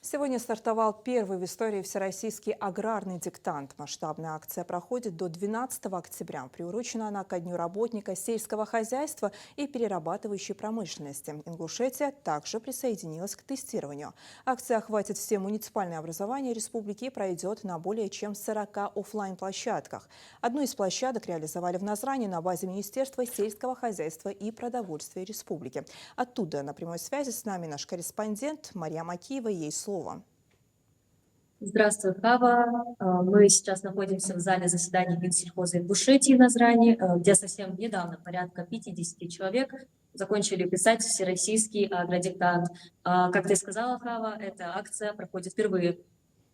Сегодня стартовал первый в истории всероссийский аграрный диктант. Масштабная акция проходит до 12 октября. Приурочена она ко Дню работника сельского хозяйства и перерабатывающей промышленности. Ингушетия также присоединилась к тестированию. Акция охватит все муниципальные образования республики и пройдет на более чем 40 оффлайн-площадках. Одну из площадок реализовали в Назране на базе Министерства сельского хозяйства и продовольствия республики. Оттуда на прямой связи с нами наш корреспондент Мария Макиева. Ей слово. Здравствуй, Хава. Мы сейчас находимся в зале заседаний Минсельхоза Ингушетии в Назране, где совсем недавно порядка 50 человек закончили писать всероссийский агродиктант. Как ты сказала, Хава, эта акция проходит впервые.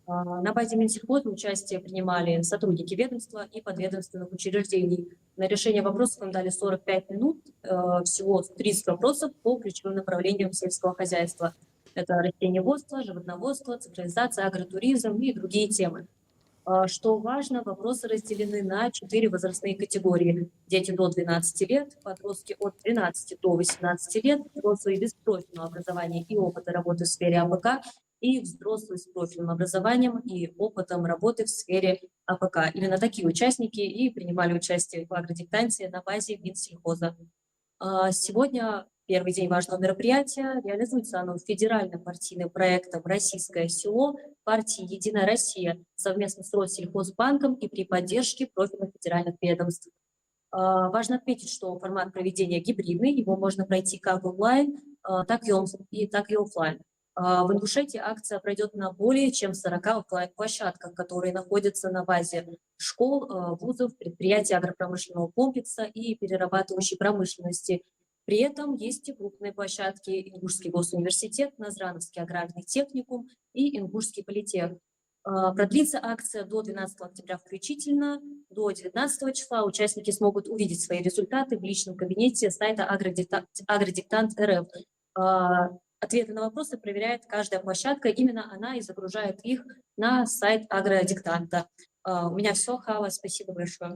На базе Минсельхоза участие принимали сотрудники ведомства и подведомственных учреждений. На решение вопросов им дали 45 минут, всего 30 вопросов по ключевым направлениям сельского хозяйства. Это растениеводство, животноводство, цифровизация, агротуризм и другие темы. Что важно, вопросы разделены на 4 возрастные категории. Дети до 12 лет, подростки от 13 до 18 лет, взрослые без профильного образования и опыта работы в сфере АПК, и взрослые с профильным образованием и опытом работы в сфере АПК. Именно такие участники и принимали участие в агродиктанте на базе Минсельхоза. Сегодня первый день важного мероприятия. Реализуется оно федеральным партийным проектом «Российское село» партии «Единая Россия» совместно с Россельхозбанком и при поддержке профильных федеральных ведомств. Важно отметить, что формат проведения гибридный, его можно пройти как онлайн, так и офлайн. В Ингушетии акция пройдет на более чем 40 офлайн-площадках, которые находятся на базе школ, вузов, предприятий агропромышленного комплекса и перерабатывающей промышленности. При этом есть и крупные площадки: Ингушский госуниверситет, Назрановский аграрный техникум и Ингушский политех. Продлится акция до 12 октября включительно. До 19 числа участники смогут увидеть свои результаты в личном кабинете сайта Агродиктант РФ. Ответы на вопросы проверяет каждая площадка. Именно она и загружает их на сайт Агродиктанта. У меня все, Хава. Спасибо большое.